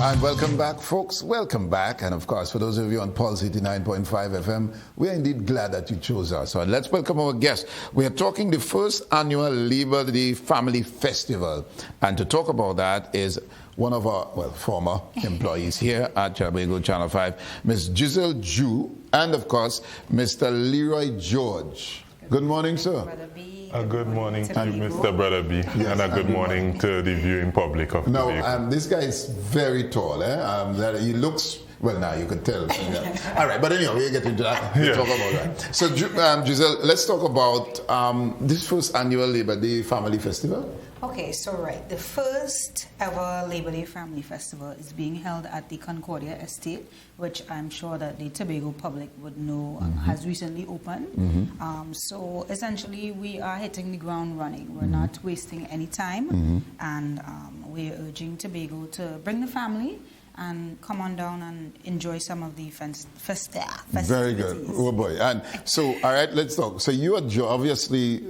And welcome back, folks. Welcome back. And of course, for those of you on Pulse 89.5 FM, we are indeed glad that you chose us. So let's welcome our guest. We are talking the first annual Labor Day Family Festival. And to talk about that is one of our, former employees here at Tobago Channel 5, Ms. Giselle Jew, and of course, Mr. Leroy George. Good morning, sir. Good morning to you, Mr. Brother B, and a good morning to the viewing public of No, this guy is very tall. He looks, well, now you can tell. All right, but anyway, we'll get into that. We'll talk about that. So, Giselle, let's talk about this first annual Labor Day Family Festival. Okay, so the first ever Labor Day Family Festival is being held at the Concordia estate, which I'm sure that the Tobago public would know has recently opened. So essentially we are hitting the ground running. We're not wasting any time, and we're urging Tobago to bring the family and come on down and enjoy some of the festivities. Very good. Oh boy. And so, all right, let's talk. So you are obviously,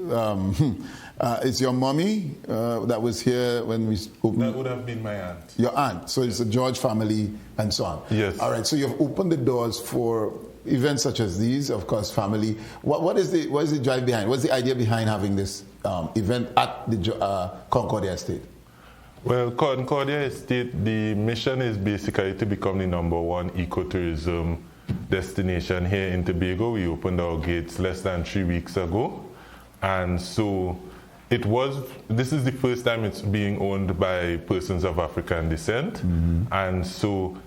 it's your mommy that was here when we opened? That would have been my aunt. Your aunt. So it's a George family and so on. Yes. All right. So you've opened the doors for events such as these, of course, family. What is the drive behind? What's the idea behind having this event at the Concordia estate? Well, Concordia Estate, the mission is basically to become the #1 ecotourism destination here in Tobago. We opened our gates less than 3 weeks ago. And so this is the first time it's being owned by persons of African descent. And so,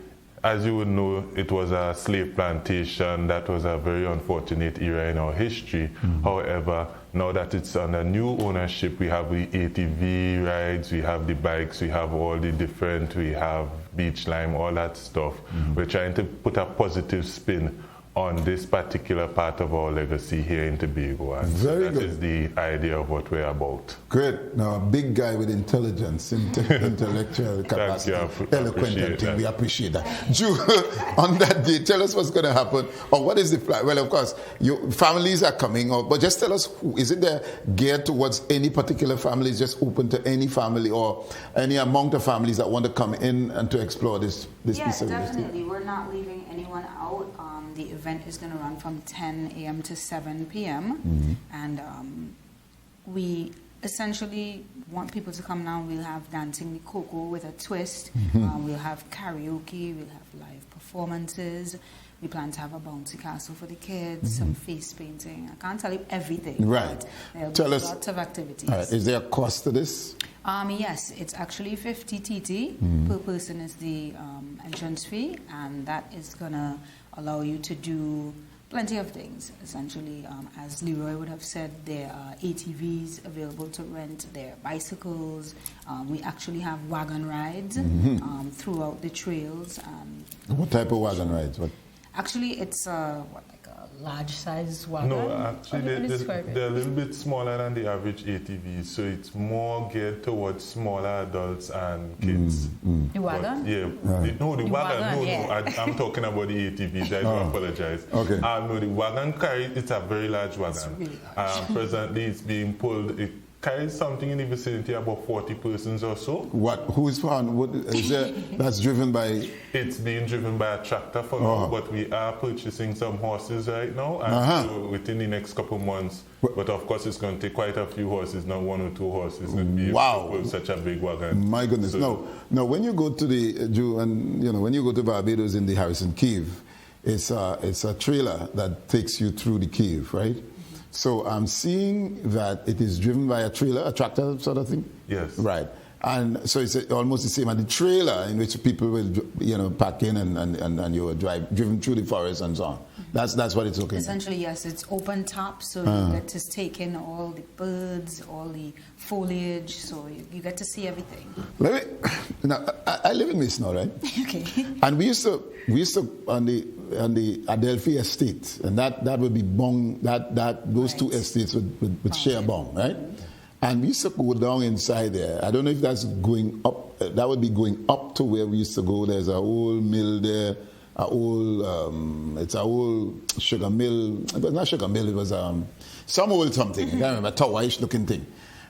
as you would know, it was a slave plantation. That was a very unfortunate era in our history. However, now that it's under new ownership, we have the ATV rides, we have the bikes, we have all the different, we have beach lime, all that stuff. We're trying to put a positive spin on this particular part of our legacy here in Tobago. And Very good. That is the idea of what we're about. Great. Now, a big guy with intelligence, intellectual capacity, eloquent and thing. We appreciate that. Drew, on that day, tell us what's going to happen, or what is the plan? Well, of course, families are coming up, but just tell us, is it there geared towards any particular family? Is just open to any family or any among the families that want to come in and to explore this piece of definitely. We're not leaving anyone out. The event is going to run from 10 a.m. to 7 p.m. And we essentially want people to come now. We'll have dancing the cocoa with a twist. We'll have karaoke. We'll have live performances. We plan to have a bouncy castle for the kids, some face painting. I can't tell you everything. Right. Tell us. Lots of activities. All right. Is there a cost to this? Yes, it's actually 50 TT per person is the entrance fee, and that is going to allow you to do plenty of things. Essentially, as Leroy would have said, there are ATVs available to rent, there are bicycles. We actually have wagon rides throughout the trails. What type of wagon rides? Actually, it's like a large size wagon. No, actually, they're a little bit smaller than the average ATV, so it's more geared towards smaller adults and kids. The wagon? The wagon. I'm talking about the ATVs. I do apologize. Okay. No, the wagon it's a very large wagon. It's really large. Presently, it's being pulled. It carries something in the vicinity of about 40 persons or so. Who is on? What is there? That's driven by? It's being driven by a tractor for now, but we are purchasing some horses right now, and so within the next couple of months. But of course, it's going to take quite a few horses, not 1 or 2 horses, to be able to pull such a big wagon. My goodness! So, no. When you go to when you go to Barbados in the Harrison Cave, it's a trailer that takes you through the cave, right? So I'm seeing that it is driven by a tractor sort of thing? Yes. Right. And so it's almost the same. And the trailer in which people will, pack in and you will driven through the forest and so on. That's what it's looking like. Essentially, yes. It's open top, so you get to take in all the birds, all the foliage, so you get to see everything. I live in Misno, right? Okay. And we used to on the Adelphi estate, and that would be Bong. Those two estates would share Bong, right? And we used to go down inside there. I don't know if that's going up. That would be going up to where we used to go. There's a old mill there. It's a old sugar mill. It was not sugar mill. It was some old something. I can't remember. Tower-ish looking thing.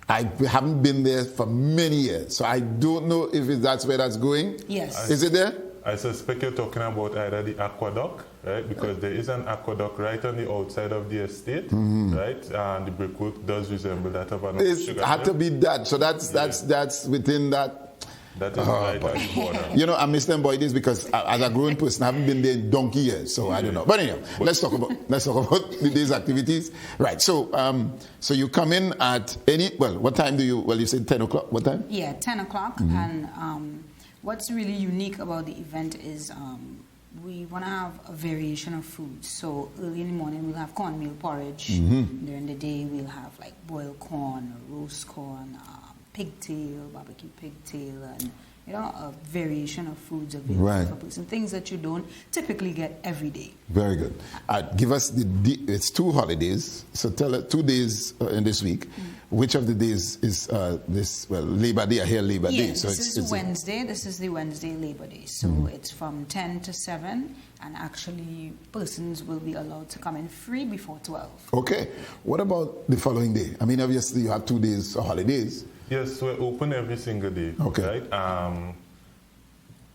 I haven't been there for many years, so I don't know if that's where that's going. Yes. Is it there? I suspect you're talking about either the aqueduct, right? Because there is an aqueduct right on the outside of the estate, right? And the brickwork does resemble that of an It had to be that. So that's within that. That is right at the border. You know, I miss them boy this because as a grown person, I haven't been there in donkey years, so I don't know. But anyway, let's talk about the day's activities. Right. So so you come in at what time do you? Well, you said 10 o'clock. What time? Yeah, 10 o'clock. And what's really unique about the event is we want to have a variation of foods. So early in the morning, we'll have cornmeal porridge. During the day, we'll have like boiled corn, or roast corn, pigtail, barbecue pigtail, and a variation of foods available for person. Things that you don't typically get every day. Very good. Give us it's 2 holidays. So tell us 2 days in this week. Which of the days is this? Well, Labor Day. I hear Labor Day. So this is Wednesday. This is the Wednesday Labor Day. So it's from 10 to 7, and actually persons will be allowed to come in free before 12. Okay. What about the following day? I mean, obviously you have 2 days of holidays. Yes, we're open every single day. Okay. Right?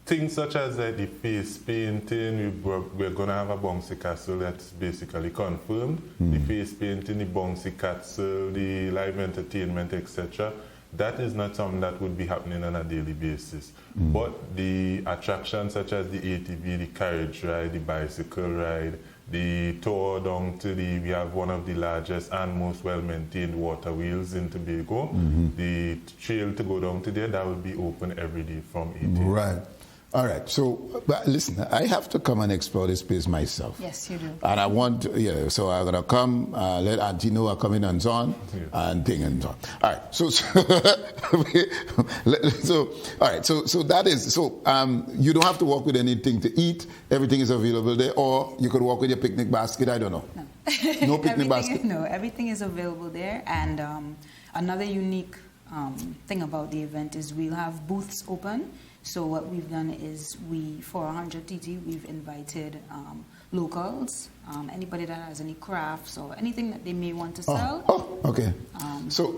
Things such as the face painting, we're going to have a bouncy castle that's basically confirmed. The face painting, the bouncy castle, the live entertainment, etc. That is not something that would be happening on a daily basis. But the attractions such as the ATV, the carriage ride, the bicycle ride, the tour down to we have one of the largest and most well-maintained water wheels in Tobago. The trail to go down to there, that will be open every day from 8 a.m. Right. All right. So, but listen, I have to come and explore this place myself. Yes, you do. And I want, so I'm going to come, let Auntie know I'm coming and so on, and thing and so on. All right. So that is, you don't have to walk with anything to eat. Everything is available there. Or you could walk with your picnic basket. I don't know. No. No picnic basket? No, everything is available there. And another unique thing about the event is we'll have booths open. So what we've done is for 100 TT, we've invited locals, anybody that has any crafts or anything that they may want to sell. Oh, okay. So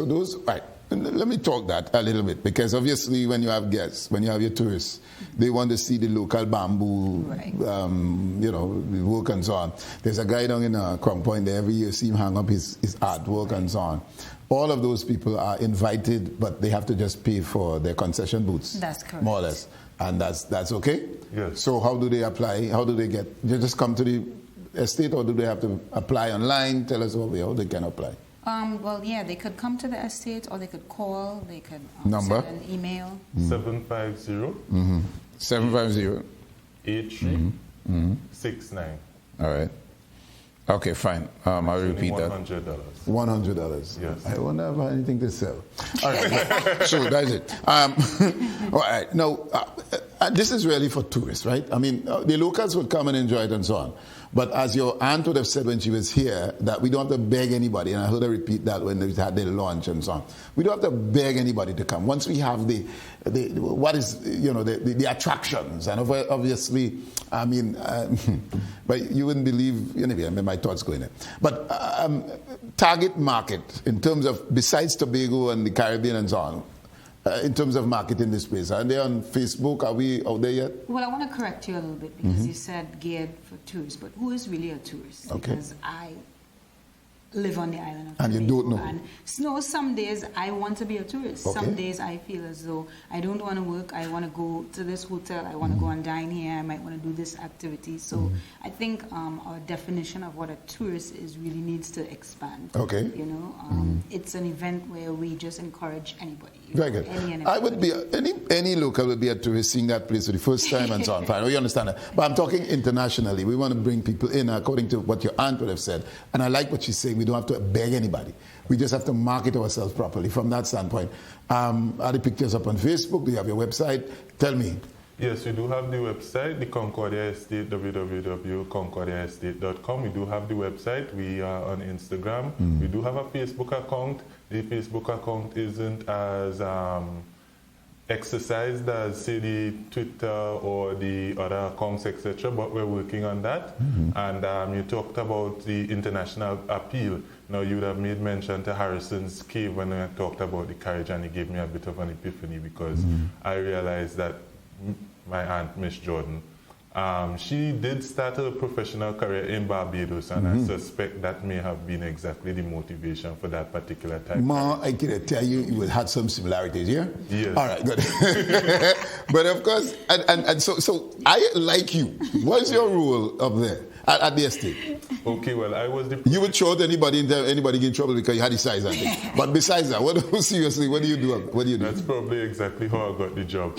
those, right. Let me talk that a little bit, because obviously when you have guests, when you have your tourists, they want to see the local bamboo, the work and so on. There's a guy down in Crown Point there, every year you see him hang up his artwork and so on. All of those people are invited, but they have to just pay for their concession booths. That's correct. More or less. And that's okay? Yes. So how do they apply? How do they they just come to the estate, or do they have to apply online? Tell us how they can apply. Well, yeah, they could come to the estate, or they could call, they could Number? send an email. 750 750 8369. All right. Okay, fine. I'll repeat that. $100. $100. Yes. I won't have anything to sell. All right. So that's it. All right. Now, this is really for tourists, right? I mean, the locals would come and enjoy it and so on. But as your aunt would have said when she was here, that we don't have to beg anybody, and I heard her repeat that when they had their lunch and so on. We don't have to beg anybody to come. Once we have the attractions, and obviously, I mean, but you wouldn't believe, anyway, I mean, my thoughts going there. But target market, in terms of, besides Tobago and the Caribbean and so on, in terms of marketing this place, are they on Facebook? Are we out there yet? Well, I want to correct you a little bit, because you said geared for tourists, but who is really a tourist? Okay. Because I live on the island of And Tobago, you don't know. And some days I want to be a tourist. Okay. Some days I feel as though I don't want to work. I want to go to this hotel. I want to go and dine here. I might want to do this activity. So I think our definition of what a tourist is really needs to expand. Okay. It's an event where we just encourage anybody. Very good. I would be any local would be a tourist seeing that place for the first time and so on. Fine, we understand that. But I'm talking internationally. We want to bring people in according to what your aunt would have said. And I like what she's saying. We don't have to beg anybody. We just have to market ourselves properly from that standpoint. Are the pictures up on Facebook? Do you have your website? Tell me. Yes, we do have the website, the Concordia Estate, www.concordiaestate.com. We do have the website. We are on Instagram. We do have a Facebook account. The Facebook account isn't as exercised as, say, the Twitter or the other accounts, etc., but we're working on that. And you talked about the international appeal. Now, you would have made mention to Harrison's Cave when I talked about the carriage, and he gave me a bit of an epiphany because I realized that my aunt, Miss Jordan, she did start her professional career in Barbados, and I suspect that may have been exactly the motivation for that particular type. Ma, I can tell you, you will have some similarities here. Yes. All right, good. But of course, and so I like you. What's your role up there at the estate? Okay, well, I was the... You would show anybody get in trouble because you had the size, I think. But besides that, seriously, what do you do? What do you do? That's probably exactly how I got the job.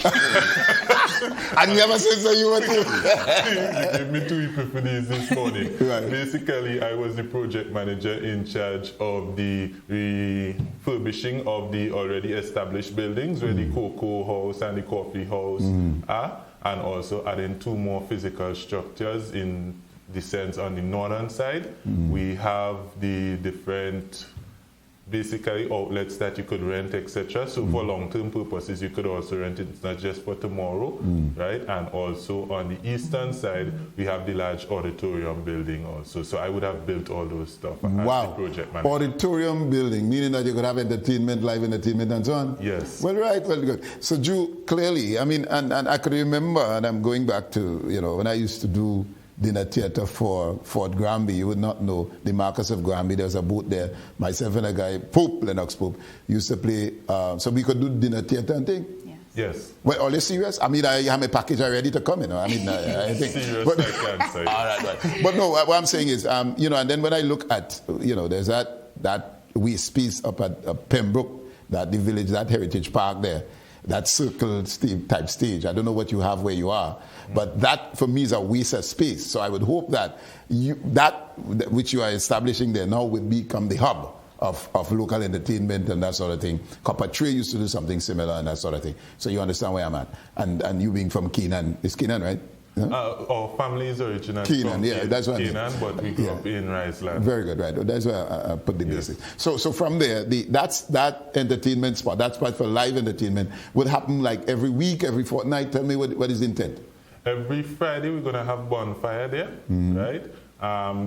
And you ever said so you were too? You gave me 2 epiphanies this morning. Right. Basically, I was the project manager in charge of the refurbishing of the already established buildings where the cocoa house and the coffee house are, and also adding 2 more physical structures in the sense on the northern side. We have the different basically outlets that you could rent, etc. So for long-term purposes, you could also rent it, not just for tomorrow, right? And also on the eastern side, we have the large auditorium building also. So I would have built all those stuff as the project manager. Auditorium building, meaning that you could have entertainment, live entertainment and so on? Yes. Well, right, well, good. So, Drew, clearly, I mean, and I could remember, and I'm going back to, when I used to do dinner theater for Fort Granby. You would not know the Marquess of Granby. There was a booth there. Myself and a guy, Pope, Lennox Pope, used to play. So we could do dinner theater and thing. Yes. Well, are you serious? I mean, I have my package ready to come in. I mean, I think. Serious, but, I can't say. All right. But no, what I'm saying is, and then when I look at, there's that waste piece up at Pembroke, that the village, that heritage park there, that circle type stage. I don't know what you have where you are, but that for me is a waste of space. So I would hope that that which you are establishing there now would become the hub of local entertainment and that sort of thing. Copper Tree used to do something similar and that sort of thing. So you understand where I'm at. And you being from Keenan, it's Keenan, right? Our family is originally Keenan, from that's what Keenan, but we grew up in Riceland. Very good, right. That's where I put the basics. So from there, that's that entertainment spot, that spot for live entertainment would happen like every week, every fortnight. Tell me what is the intent? Every Friday we're going to have bonfire there, right?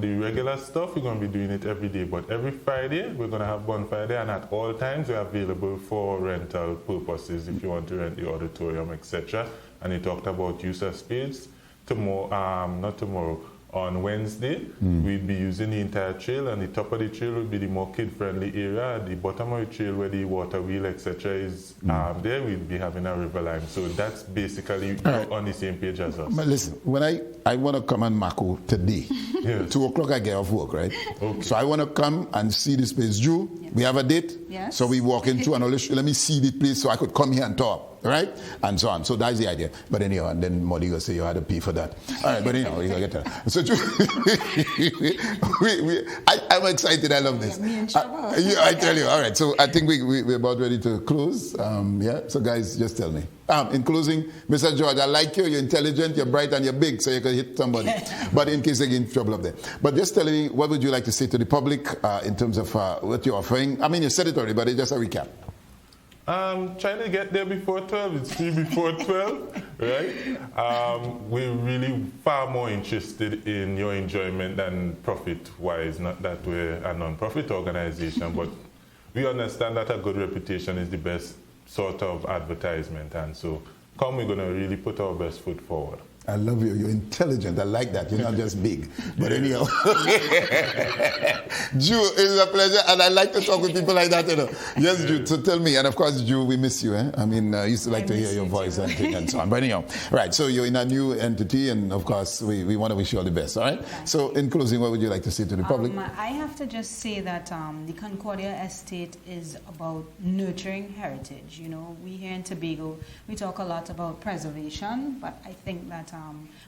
The regular stuff, we're going to be doing it every day, but every Friday we're going to have bonfire there, and at all times we're available for rental purposes if you want to rent the auditorium, etc. And you talked about use of space. Not tomorrow, on Wednesday, we'd be using the entire trail, and the top of the trail would be the more kid-friendly area. At the bottom of the trail where the water wheel, etc. is there, we'd be having a river line. So that's basically on the same page as us. But listen, when I want to come and Mako today, 2 o'clock I get off work, right? Okay. So I want to come and see this place. Drew, we have a date. Yes. So we walk into and let me see the place so I could come here and talk. Right? And so on. So that's the idea. But anyhow, and then Molly will say you had to pay for that. All right, but anyhow, you're going to get that. So I'm excited. I love this. Me in trouble. I tell you. All right. So I think we're about ready to close. So guys, just tell me. In closing, Mr. George, I like you. You're intelligent, you're bright, and you're big, so you can hit somebody. But in case they get in trouble up there. But just tell me, what would you like to say to the public in terms of what you're offering? I mean, you said it already, but it's just a recap. Trying to get there before 12. It's 3 before 12, right? We're really far more interested in your enjoyment than profit-wise. Not that we're a non-profit organization, but we understand that a good reputation is the best sort of advertisement. And so, we're going to really put our best foot forward. I love you. You're intelligent. I like that. You're not just big. But anyhow. Drew, it's a pleasure. And I like to talk with people like that, Yes, Drew. So tell me. And of course, Drew, we miss you. I mean, I used to like to hear your voice and so on. But anyhow. Right. So you're in a new entity. And of course, we want to wish you all the best. All right. So in closing, what would you like to say to the public? I have to just say that the Concordia Estate is about nurturing heritage. We here in Tobago, we talk a lot about preservation. But I think that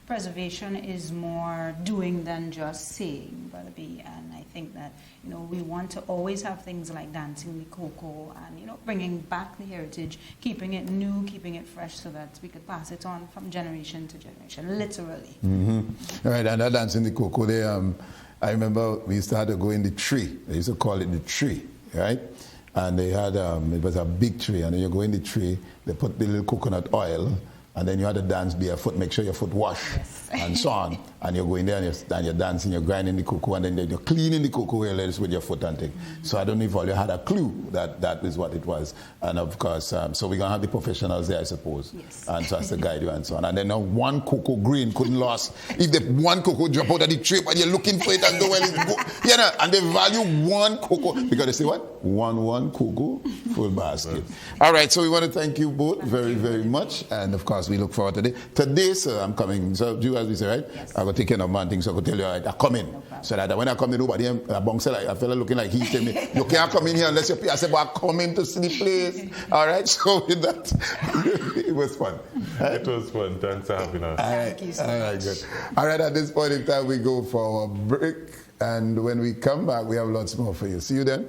preservation is more doing than just saying, Brother B. And I think that, we want to always have things like dancing the cocoa and, bringing back the heritage, keeping it new, keeping it fresh so that we could pass it on from generation to generation, literally. All right, and that dancing the cocoa there, I remember we used to have to go in the tree. They used to call it the tree, right? And they had, it was a big tree, and then you go in the tree, they put the little coconut oil, and then you had to dance barefoot, make sure your foot wash, and so on. And you're going there and you're dancing, you're grinding the cocoa, and then you're cleaning the cocoa with your foot and thing. So I don't know if all you had a clue that that is what it was. And of course, so we're going to have the professionals there, I suppose, and so as to guide you and so on. And then now one cocoa grain couldn't lose. If the one cocoa drop out of the tree and you're looking for it and the well is go, you know, and they value one cocoa, because they say what? One cocoa, full basket. All right, so we want to thank you both very, very much. And of course, we look forward to it. Today, sir, I'm coming. So, you as we say, right? Yes. I will take care of man things, so I will tell you, all right, I come in. No so that when I come in, nobody, a bouncer, like a fella looking like he tell me, you can't come in here unless you pay. I said, well, I come in to see the place. All right, so with that, it was fun. It was fun. Thanks for having us. Thank you so much. All right, good. All right, at this point in time, we go for a break. And when we come back, we have lots more for you. See you then.